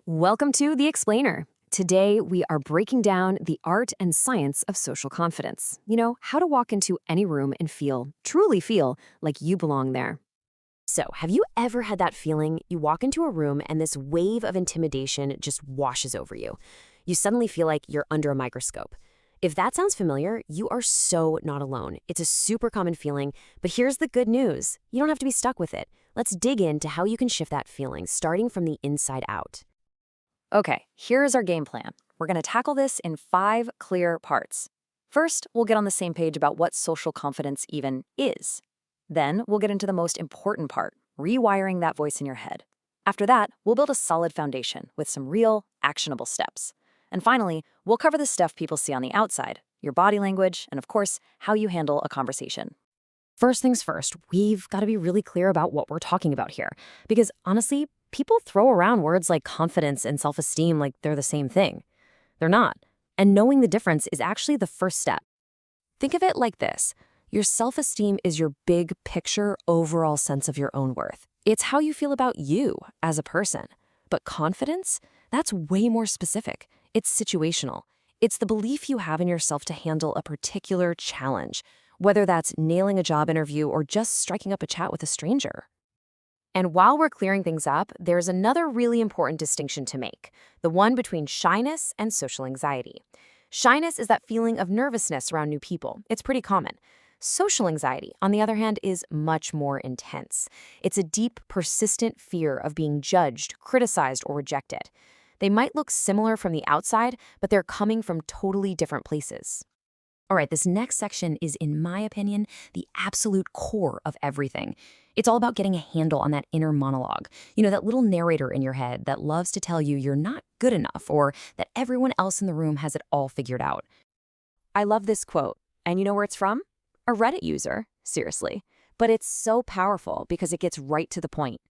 Welcome to The Explainer. Today, we are breaking down the art and science of social confidence. How to walk into any room and truly feel, like you belong there. So, have you ever had that feeling you walk into a room and this wave of intimidation just washes over you? You suddenly feel like you're under a microscope. If that sounds familiar, you are so not alone. It's a super common feeling, but here's the good news. You don't have to be stuck with it. Let's dig into how you can shift that feeling, starting from the inside out. Okay, here's our game plan. We're going to tackle this in 5 clear parts. First, we'll get on the same page about what social confidence even is. Then, we'll get into the most important part, rewiring that voice in your head. After that, we'll build a solid foundation with some real, actionable steps. And finally, we'll cover the stuff people see on the outside, your body language, and of course, how you handle a conversation. First things first, we've got to be really clear about what we're talking about here. Because honestly, people throw around words like confidence and self-esteem like they're the same thing. They're not. And knowing the difference is actually the first step. Think of it like this. Your self-esteem is your big picture overall sense of your own worth. It's how you feel about you as a person. But confidence, that's way more specific. It's situational. It's the belief you have in yourself to handle a particular challenge, whether that's nailing a job interview or just striking up a chat with a stranger. And while we're clearing things up, there's another really important distinction to make, the one between shyness and social anxiety. Shyness is that feeling of nervousness around new people. It's pretty common. Social anxiety, on the other hand, is much more intense. It's a deep, persistent fear of being judged, criticized, or rejected. They might look similar from the outside, but they're coming from totally different places. All right, this next section is, in my opinion, the absolute core of everything. It's all about getting a handle on that inner monologue. That little narrator in your head that loves to tell you you're not good enough or that everyone else in the room has it all figured out. I love this quote. And you know where it's from? A Reddit user, seriously. But it's so powerful because it gets right to the point.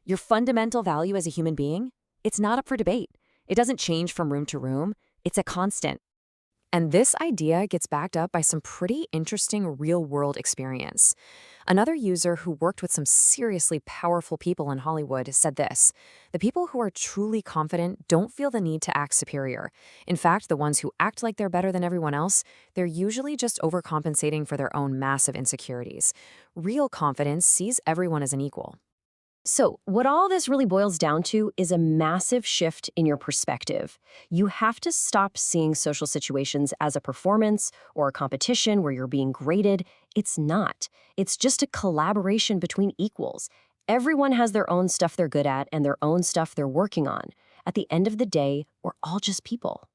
Your fundamental value as a human being, it's not up for debate. It doesn't change from room to room. It's a constant. And this idea gets backed up by some pretty interesting real-world experience. Another user who worked with some seriously powerful people in Hollywood said this: the people who are truly confident don't feel the need to act superior. In fact, the ones who act like they're better than everyone else, they're usually just overcompensating for their own massive insecurities. Real confidence sees everyone as an equal. So, what all this really boils down to is a massive shift in your perspective. You have to stop seeing social situations as a performance or a competition where you're being graded. It's not. It's just a collaboration between equals. Everyone has their own stuff they're good at and their own stuff they're working on. At the end of the day, we're all just people.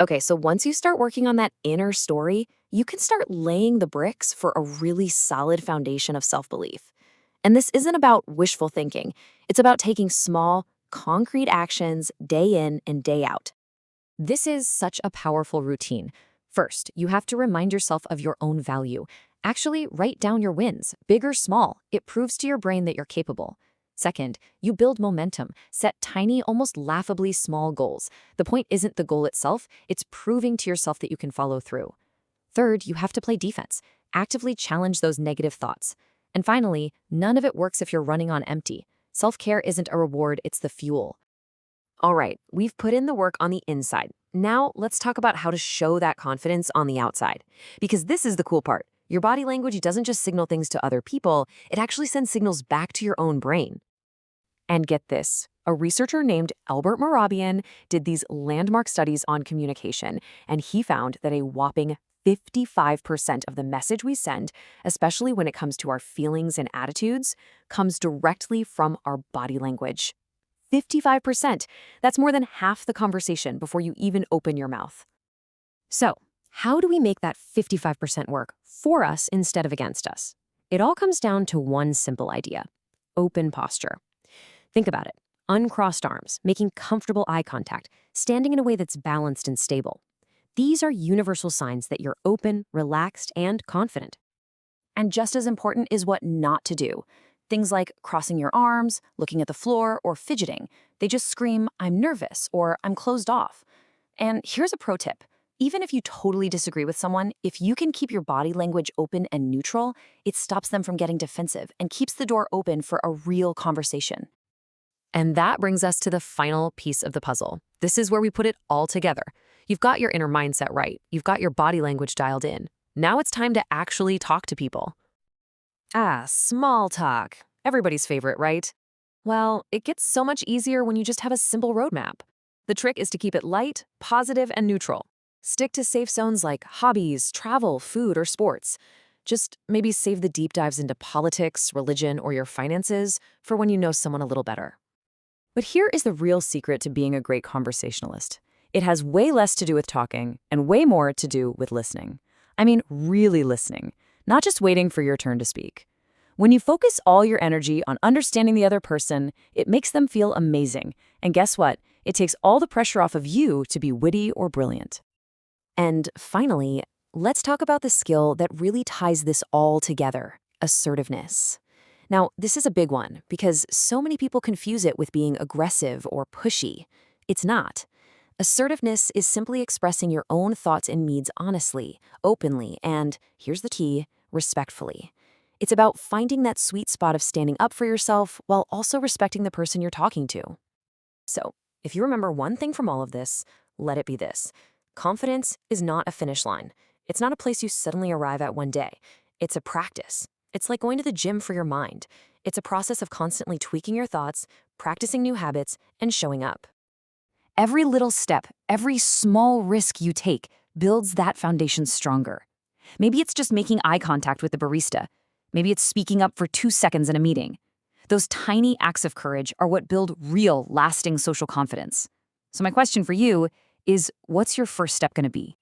Okay, so once you start working on that inner story, you can start laying the bricks for a really solid foundation of self-belief. And this isn't about wishful thinking. It's about taking small, concrete actions day in and day out. This is such a powerful routine. First, you have to remind yourself of your own value. Actually, write down your wins, big or small. It proves to your brain that you're capable. Second, you build momentum. Set tiny, almost laughably small goals. The point isn't the goal itself, it's proving to yourself that you can follow through. Third, you have to play defense. Actively challenge those negative thoughts. And finally, none of it works if you're running on empty. Self-care isn't a reward, it's the fuel. All right, we've put in the work on the inside. Now, let's talk about how to show that confidence on the outside. Because this is the cool part. Your body language doesn't just signal things to other people, it actually sends signals back to your own brain. And get this, a researcher named Albert Mehrabian did these landmark studies on communication, and he found that a whopping 55% of the message we send, especially when it comes to our feelings and attitudes, comes directly from our body language. 55%. That's more than half the conversation before you even open your mouth. So, how do we make that 55% work for us instead of against us? It all comes down to one simple idea: open posture. Think about it. Uncrossed arms, making comfortable eye contact, standing in a way that's balanced and stable. These are universal signs that you're open, relaxed, and confident. And just as important is what not to do. Things like crossing your arms, looking at the floor, or fidgeting. They just scream, "I'm nervous," or "I'm closed off." And here's a pro tip. Even if you totally disagree with someone, if you can keep your body language open and neutral, it stops them from getting defensive and keeps the door open for a real conversation. And that brings us to the final piece of the puzzle. This is where we put it all together. You've got your inner mindset right. You've got your body language dialed in. Now it's time to actually talk to people. Small talk. Everybody's favorite, right? Well, it gets so much easier when you just have a simple roadmap. The trick is to keep it light, positive, and neutral. Stick to safe zones like hobbies, travel, food, or sports. Just maybe save the deep dives into politics, religion, or your finances for when you know someone a little better. But here is the real secret to being a great conversationalist. It has way less to do with talking and way more to do with listening. I mean, really listening, not just waiting for your turn to speak. When you focus all your energy on understanding the other person, it makes them feel amazing. And guess what? It takes all the pressure off of you to be witty or brilliant. And finally, let's talk about the skill that really ties this all together: assertiveness. Now, this is a big one because so many people confuse it with being aggressive or pushy. It's not. Assertiveness is simply expressing your own thoughts and needs honestly, openly, and, here's the key, respectfully. It's about finding that sweet spot of standing up for yourself while also respecting the person you're talking to. So, if you remember one thing from all of this, let it be this. Confidence is not a finish line. It's not a place you suddenly arrive at one day. It's a practice. It's like going to the gym for your mind. It's a process of constantly tweaking your thoughts, practicing new habits, and showing up. Every little step, every small risk you take builds that foundation stronger. Maybe it's just making eye contact with the barista. Maybe it's speaking up for 2 seconds in a meeting. Those tiny acts of courage are what build real, lasting social confidence. So my question for you is, what's your first step going to be?